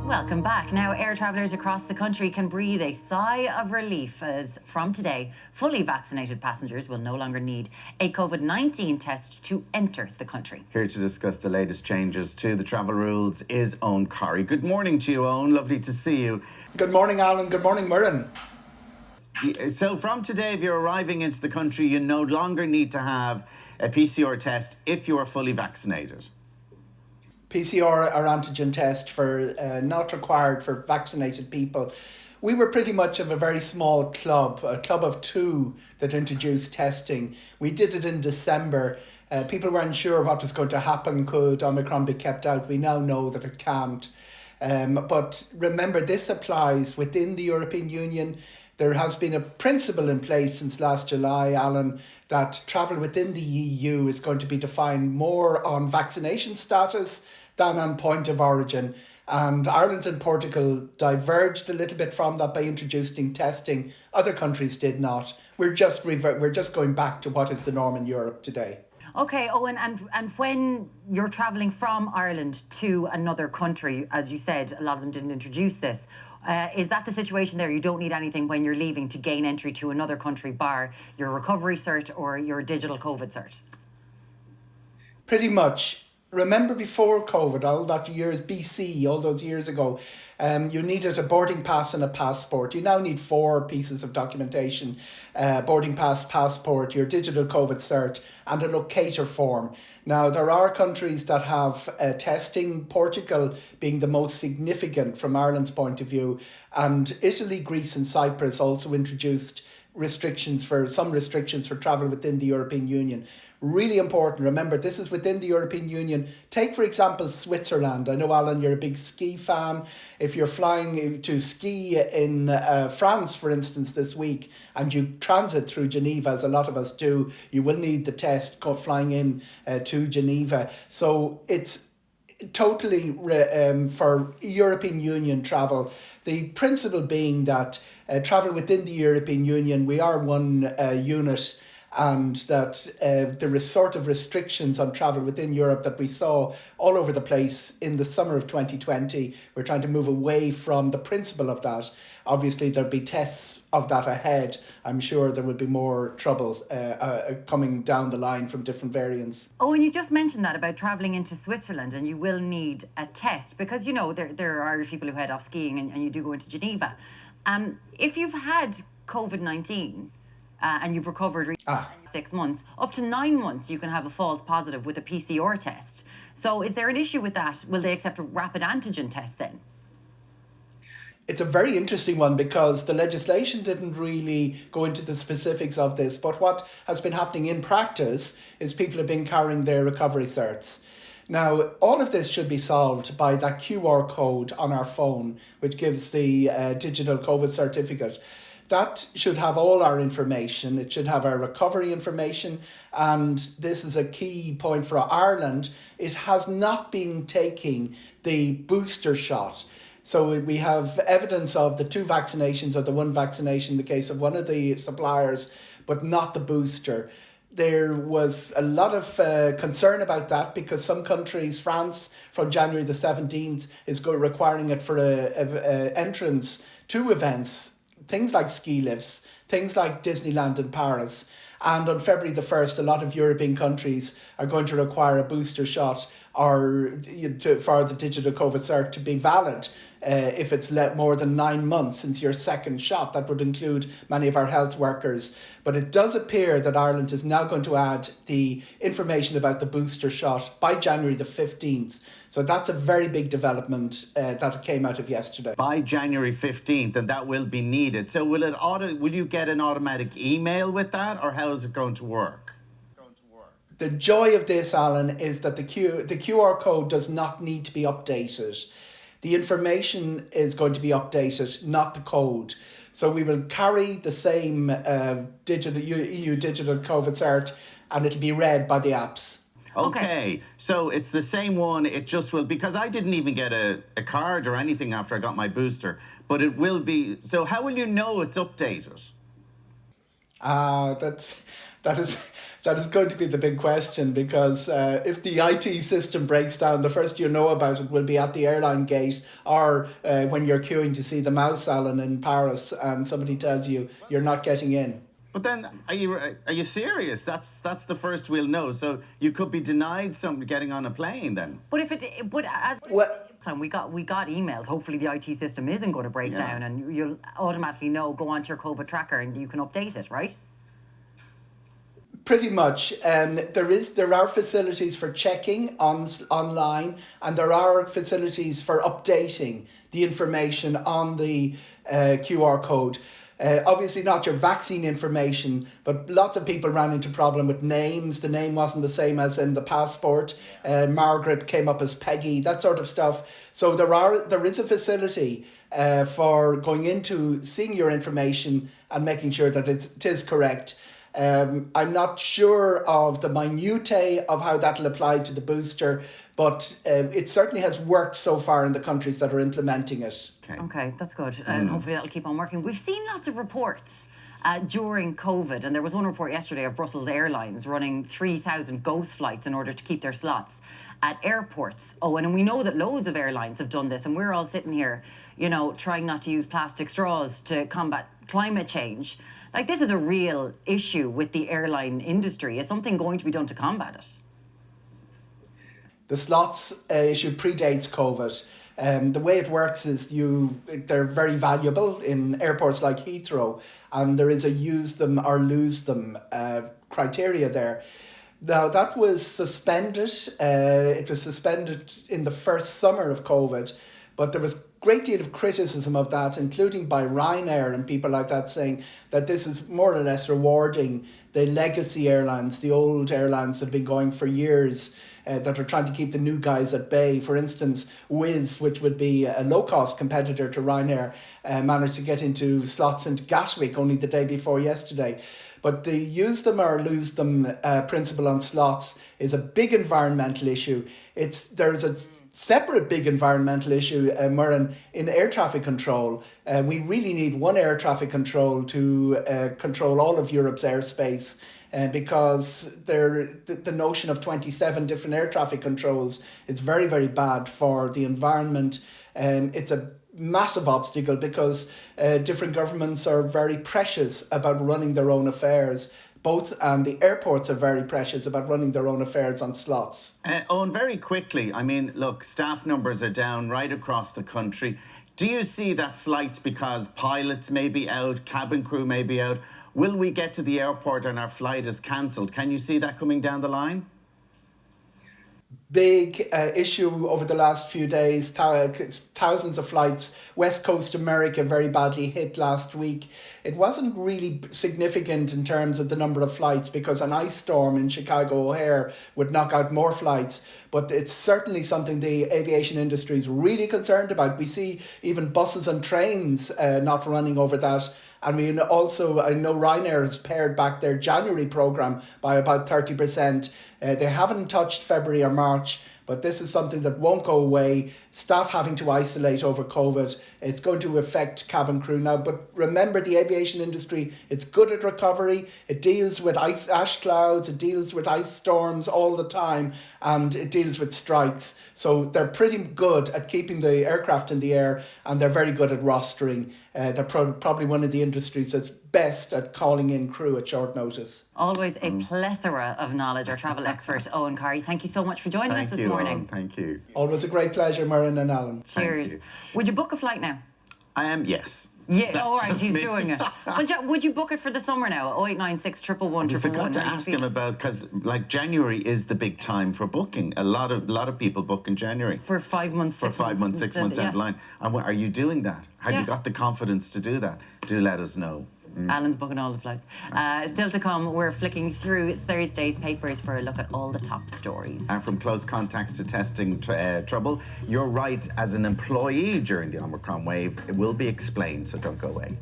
Welcome back. Now, air travellers across the country can breathe a sigh of relief as from today, fully vaccinated passengers will no longer need a COVID-19 test to enter the country. Here to discuss the latest changes to the travel rules is Eoghan Corry. Good morning to you, Eoghan. Lovely to see you. Good morning, Alan. Good morning, Murren. So from today, if you're arriving into the country, you no longer need to have a PCR test if you are fully vaccinated. PCR or antigen test for not required for vaccinated people. We were pretty much of a very small club, a club of two that introduced testing. We did it in December. People weren't sure what was going to happen. Could Omicron be kept out? We now know that it can't. But remember, this applies within the European Union. There has been a principle in place since last July, Alan, that travel within the EU is going to be defined more on vaccination status than on point of origin. And Ireland and Portugal diverged a little bit from that by introducing testing. Other countries did not. We're just going back to what is the norm in Europe today. Okay, Eoghan, and when you're travelling from Ireland to another country, as you said, a lot of them didn't introduce this. Is that the situation there? You don't need anything when you're leaving to gain entry to another country, bar your recovery cert or your digital COVID cert? Pretty much. Remember before COVID, all that years BC, all those years ago, you needed a boarding pass and a passport. You now need 4 pieces of documentation: boarding pass, passport, your digital COVID cert, and a locator form. Now, there are countries that have testing, Portugal being the most significant from Ireland's point of view, and Italy, Greece and Cyprus also introduced restrictions for travel within the European Union. Really important. Remember, this is within the European Union. Take, for example, Switzerland. I know, Alan, you're a big ski fan. If you're flying to ski in France, for instance, this week, and you transit through Geneva, as a lot of us do, you will need the test flying in to Geneva. So it's totally for European Union travel. The principle being that travel within the European Union, we are one unit, and that there is sort of restrictions on travel within Europe that we saw all over the place in the summer of 2020. We're trying to move away from the principle of that. Obviously, there'll be tests of that ahead. I'm sure there will be more trouble coming down the line from different variants. Oh, and you just mentioned that about travelling into Switzerland, and you will need a test because, you know, there are Irish people who head off skiing and you do go into Geneva. If you've had COVID-19, and you've recovered in 6 months, up to 9 months, you can have a false positive with a PCR test. So is there an issue with that? Will they accept a rapid antigen test then? It's a very interesting one because the legislation didn't really go into the specifics of this. But what has been happening in practice is people have been carrying their recovery certs. Now, all of this should be solved by that QR code on our phone, which gives the digital COVID certificate. That should have all our information. It should have our recovery information. And this is a key point for Ireland. It has not been taking the booster shot. So we have evidence of the 2 vaccinations or the 1 vaccination in the case of one of the suppliers, but not the booster. There was a lot of concern about that because some countries, France from January the 17th, is requiring it for a entrance to events. Things like ski lifts, things like Disneyland in Paris. And on February the 1st, a lot of European countries are going to require a booster shot or for the digital COVID cert to be valid if it's more than 9 months since your second shot. That would include many of our health workers. But it does appear that Ireland is now going to add the information about the booster shot by January the 15th. So that's a very big development that came out of yesterday. By January 15th, and that will be needed. So will you get an automatic email with that, or how is it going to work? The joy of this, Alan, is that the QR code does not need to be updated. The information is going to be updated, not the code. So we will carry the same digital EU digital COVID cert, and it'll be read by the apps. Okay, so it's the same one, it just will, because I didn't even get a card or anything after I got my booster, but it will be, so how will you know it's updated? That is going to be the big question, because if the IT system breaks down, the first you know about it will be at the airline gate, or when you're queuing to see the mouse salon in Paris and somebody tells you you're not getting in. But then, are you serious? That's the first we'll know. So you could be denied somebody getting on a plane then. But as time we got emails. Hopefully the IT system isn't going to break down, and you'll automatically know. Go onto your COVID tracker and you can update it, right? Pretty much. There are facilities for checking online, and there are facilities for updating the information on the QR code. Obviously not your vaccine information, but lots of people ran into problem with names. The name wasn't the same as in the passport. Margaret came up as Peggy, that sort of stuff. So there is a facility for going into seeing your information and making sure that it is correct. I'm not sure of the minutiae of how that'll apply to the booster, but it certainly has worked so far in the countries that are implementing it. Okay, that's good. And hopefully that'll keep on working. We've seen lots of reports during COVID, and there was one report yesterday of Brussels Airlines running 3,000 ghost flights in order to keep their slots at airports. Oh, and we know that loads of airlines have done this, and we're all sitting here, trying not to use plastic straws to combat climate change. Like, this is a real issue with the airline industry. Is something going to be done to combat it? The slots issue predates COVID. The way it works is they're very valuable in airports like Heathrow, and there is a use them or lose them criteria there. Now, that was suspended. It was suspended in the first summer of COVID, but there was a great deal of criticism of that, including by Ryanair and people like that, saying that this is more or less rewarding the legacy airlines, the old airlines that have been going for years, that are trying to keep the new guys at bay. For instance, Wizz, which would be a low-cost competitor to Ryanair, managed to get into slots into Gatwick only the day before yesterday. But the use them or lose them principle on slots is a big environmental issue. There's a separate big environmental issue, Murren, in air traffic control. We really need one air traffic control to control all of Europe's airspace. Because the notion of 27 different air traffic controls is very, very bad for the environment. It's a massive obstacle because different governments are very precious about running their own affairs. And the airports are very precious about running their own affairs on slots. Eoghan, very quickly, look, staff numbers are down right across the country. Do you see that flights, because pilots may be out, cabin crew may be out, will we get to the airport and our flight is cancelled? Can you see that coming down the line? Big issue over the last few days. Thousands of flights. West Coast America very badly hit last week. It wasn't really significant in terms of the number of flights because an ice storm in Chicago O'Hare would knock out more flights. But it's certainly something the aviation industry is really concerned about. We see even buses and trains not running over that. And I know Ryanair has pared back their January programme by about 30%. They haven't touched February or March, but this is something that won't go away. Staff having to isolate over COVID. It's going to affect cabin crew now. But remember, the aviation industry, it's good at recovery. It deals with ash clouds. It deals with ice storms all the time. And it deals with strikes. So they're pretty good at keeping the aircraft in the air. And they're very good at rostering. They're probably one of the industries that's best at calling in crew at short notice. Always a plethora of knowledge. Our travel expert, Eoghan Corry. Thank you so much for joining us this morning. Thank you. Always a great pleasure, Murren and Alan. Cheers. Would you book a flight now? Yes. Yeah, all right, he's doing it. Well, would you book it for the summer now? 0896 111 I forgot to ask him about, because January is the big time for booking. A lot of people book in January. For 5 months, 6 months. 6 months down the line. And are you doing that? Have you got the confidence to do that? Do let us know. Alan's booking all the flights. Still to come, we're flicking through Thursday's papers for a look at all the top stories. And from close contacts to testing trouble, your rights as an employee during the Omicron wave will be explained, so don't go away.